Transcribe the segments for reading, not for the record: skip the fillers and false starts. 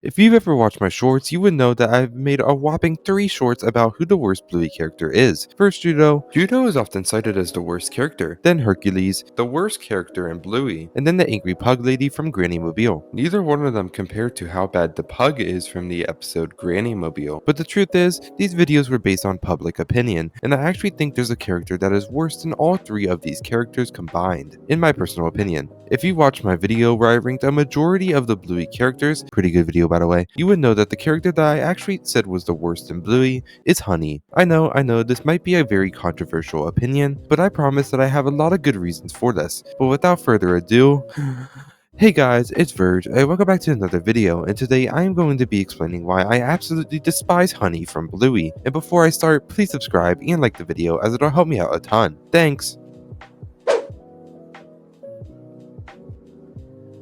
If you've ever watched my shorts, you would know that I've made a whopping 3 shorts about who the worst Bluey character is. First, Judo. Judo is often cited as the worst character, then Hercules, the worst character in Bluey, and then the angry pug lady from Granny Mobile. Neither one of them compared to how bad the pug is from the episode Granny Mobile, but the truth is, these videos were based on public opinion, and I actually think there's a character that is worse than all 3 of these characters combined, in my personal opinion. If you watched my video where I ranked a majority of the Bluey characters, pretty good video by the way, you would know that the character that I actually said was the worst in Bluey is Honey. I know, this might be a very controversial opinion, but I promise that I have a lot of good reasons for this. But without further ado, hey guys, it's Verge, and welcome back to another video, and today I am going to be explaining why I absolutely despise Honey from Bluey. And before I start, please subscribe and like the video as it'll help me out a ton. Thanks!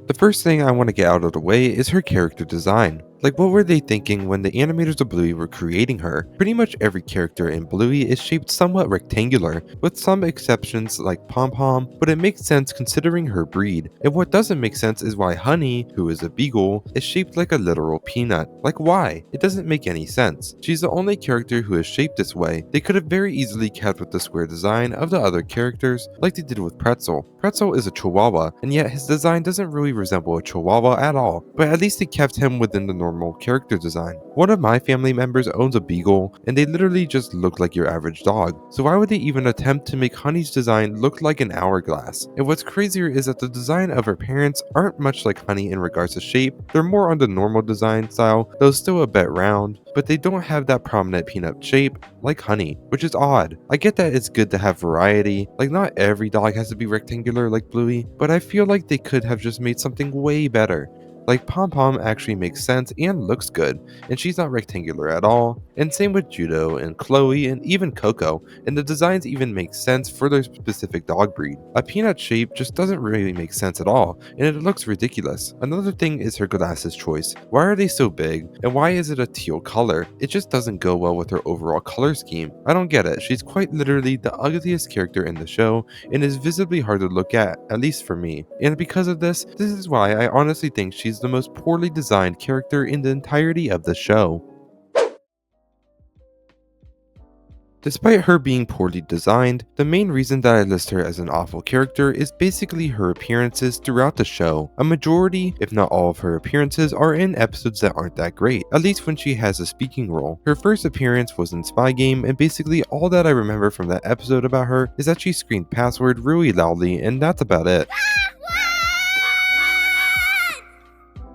The first thing I want to get out of the way is her character design. Like, what were they thinking when the animators of Bluey were creating her? Pretty much every character in Bluey is shaped somewhat rectangular, with some exceptions like Pom Pom, but it makes sense considering her breed. And what doesn't make sense is why Honey, who is a beagle, is shaped like a literal peanut. Like, why? It doesn't make any sense. She's the only character who is shaped this way. They could have very easily kept with the square design of the other characters, like they did with Pretzel. Pretzel is a chihuahua, and yet his design doesn't really resemble a chihuahua at all, but at least they kept him within the normal character design. One of my family members owns a beagle, and they literally just look like your average dog. So why would they even attempt to make Honey's design look like an hourglass? And what's crazier is that the design of her parents aren't much like Honey in regards to shape. They're more on the normal design style, though still a bit round, but they don't have that prominent peanut shape like Honey, which is odd. I get that it's good to have variety, like not every dog has to be rectangular like Bluey, but I feel like they could have just made something way better. Like Pom Pom actually makes sense and looks good, and she's not rectangular at all, and same with Judo and Chloe and even Coco, and the designs even make sense for their specific dog breed. A peanut shape just doesn't really make sense at all, and it looks ridiculous. Another thing is her glasses choice. Why are they so big, and why is it a teal color? It just doesn't go well with her overall color scheme. I don't get it. She's quite literally the ugliest character in the show, and is visibly hard to look at least for me. And because of this is why I honestly think she's the most poorly designed character in the entirety of the show. Despite her being poorly designed, the main reason that I list her as an awful character is basically her appearances throughout the show. A majority, if not all of her appearances are in episodes that aren't that great, at least when she has a speaking role. Her first appearance was in Spy Game, and basically all that I remember from that episode about her is that she screamed password really loudly, and that's about it.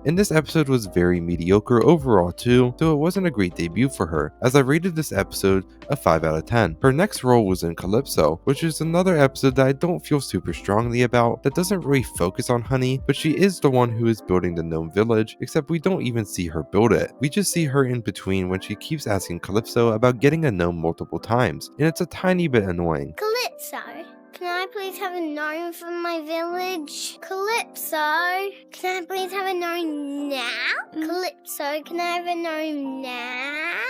And this episode was very mediocre overall too, so it wasn't a great debut for her, as I rated this episode a 5 out of 10. Her next role was in Calypso, which is another episode that I don't feel super strongly about, that doesn't really focus on Honey, but she is the one who is building the gnome village, except we don't even see her build it. We just see her in between when she keeps asking Calypso about getting a gnome multiple times, and it's a tiny bit annoying. Calypso, can I please have a gnome from my village? Calypso, can I please have a gnome now? Calypso, can I have a gnome now?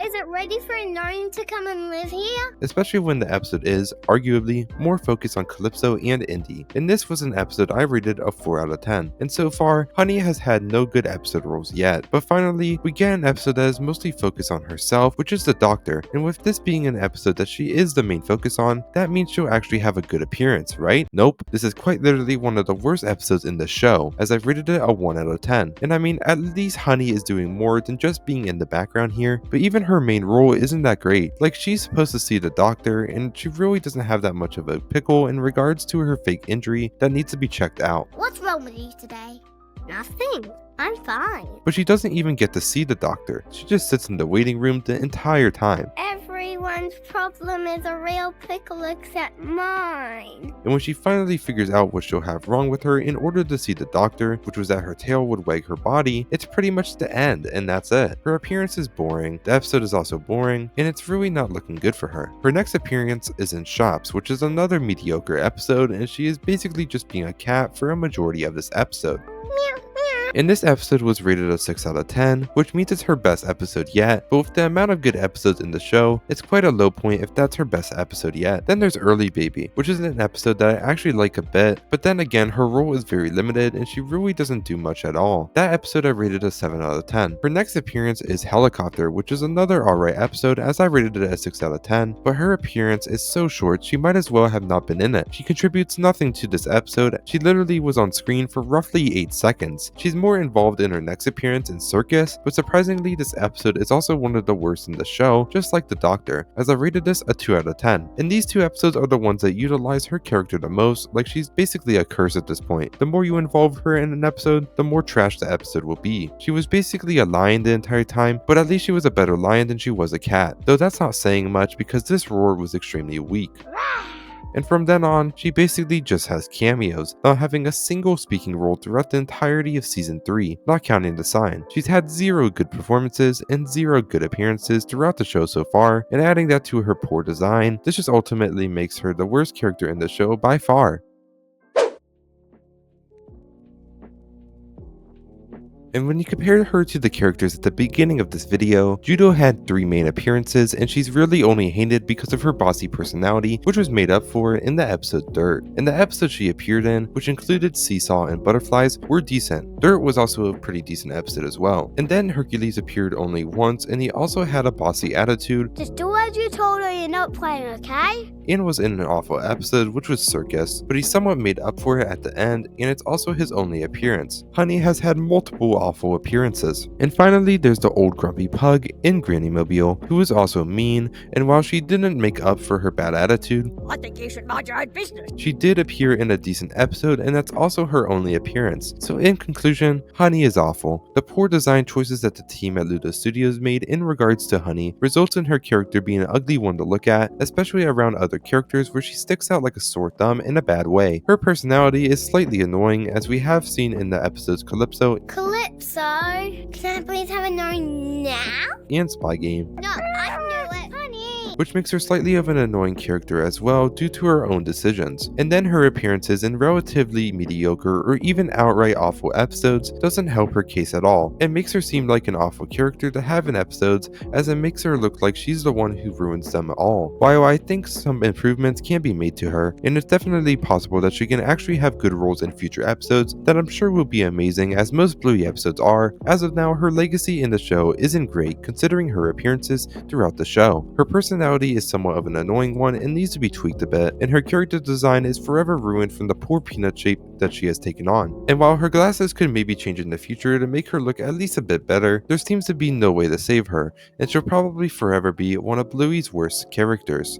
Is it ready for a gnome to come and live here? Especially when the episode is, arguably, more focused on Calypso and Indy. And this was an episode I rated a 4 out of 10. And so far, Honey has had no good episode roles yet. But finally, we get an episode that is mostly focused on herself, which is the Doctor. And with this being an episode that she is the main focus on, that means she'll actually have a good appearance, right? Nope. This is quite literally one of the worst episodes in the show, as I've rated it a 1 out of 10. And I mean, at least Honey is doing more than just being in the background here, but even her main role isn't that great. Like, she's supposed to see the Doctor, and she really doesn't have that much of a pickle in regards to her fake injury that needs to be checked out. What's wrong with you today? Nothing. I'm fine. But she doesn't even get to see the Doctor. She just sits in the waiting room the entire time. Everyone's problem is a real pickle except mine. And when she finally figures out what she'll have wrong with her in order to see the Doctor, which was that her tail would wag her body, it's pretty much the end, and that's it. Her appearance is boring, the episode is also boring, and it's really not looking good for her. Her next appearance is in Shops, which is another mediocre episode, and she is basically just being a cat for a majority of this episode. Meow, meow. And this episode was rated a 6 out of 10, which means it's her best episode yet, but with the amount of good episodes in the show, it's quite a low point if that's her best episode yet. Then there's Early Baby, which is an episode that I actually like a bit, but then again, her role is very limited and she really doesn't do much at all. That episode I rated a 7 out of 10. Her next appearance is Helicopter, which is another alright episode as I rated it a 6 out of 10, but her appearance is so short she might as well have not been in it. She contributes nothing to this episode, she literally was on screen for roughly 8 seconds. She's more involved in her next appearance in Circus, but surprisingly this episode is also one of the worst in the show, just like The Doctor, as I rated this a 2 out of 10. And these two episodes are the ones that utilize her character the most, like she's basically a curse at this point. The more you involve her in an episode, the more trash the episode will be. She was basically a lion the entire time, but at least she was a better lion than she was a cat, though that's not saying much because this roar was extremely weak. And from then on, she basically just has cameos, not having a single speaking role throughout the entirety of season 3, not counting the sign. She's had 0 good performances and 0 good appearances throughout the show so far, and adding that to her poor design, this just ultimately makes her the worst character in the show by far. And when you compare her to the characters at the beginning of this video, Judo had 3 main appearances and she's really only hated because of her bossy personality, which was made up for in the episode Dirt. And the episodes she appeared in, which included Seesaw and Butterflies, were decent. Dirt was also a pretty decent episode as well. And then Hercules appeared only once and he also had a bossy attitude. Just do as you're told or you're not playing, okay? And was in an awful episode, which was Circus, but he somewhat made up for it at the end, and it's also his only appearance. Honey has had multiple awful appearances. And finally, there's the old grumpy pug in Granny Mobile, who is also mean, and while she didn't make up for her bad attitude, I think you should mind your own business. she did appear in a decent episode, and that's also her only appearance. So in conclusion, Honey is awful. The poor design choices that the team at Ludo Studios made in regards to Honey results in her character being an ugly one to look at, especially around other characters where she sticks out like a sore thumb in a bad way. Her personality is slightly annoying, as we have seen in the episodes Calypso Calypso, can I please have a no now? and Spy Game, No, I knew it. Honey. which makes her slightly of an annoying character as well due to her own decisions. And then her appearances in relatively mediocre or even outright awful episodes doesn't help her case at all. It makes her seem like an awful character to have in episodes, as it makes her look like she's the one who ruins them all. While I think some improvements can be made to her, and it's definitely possible that she can actually have good roles in future episodes that I'm sure will be amazing, as most Bluey episodes are, as of now her legacy in the show isn't great considering her appearances throughout the show. Her personality is somewhat of an annoying one and needs to be tweaked a bit, and her character design is forever ruined from the poor peanut shape that she has taken on. And while her glasses could maybe change in the future to make her look at least a bit better, there seems to be no way to save her, and she'll probably forever be one of Bluey's worst characters.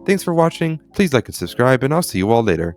Thanks for watching, please like and subscribe, and I'll see you all later.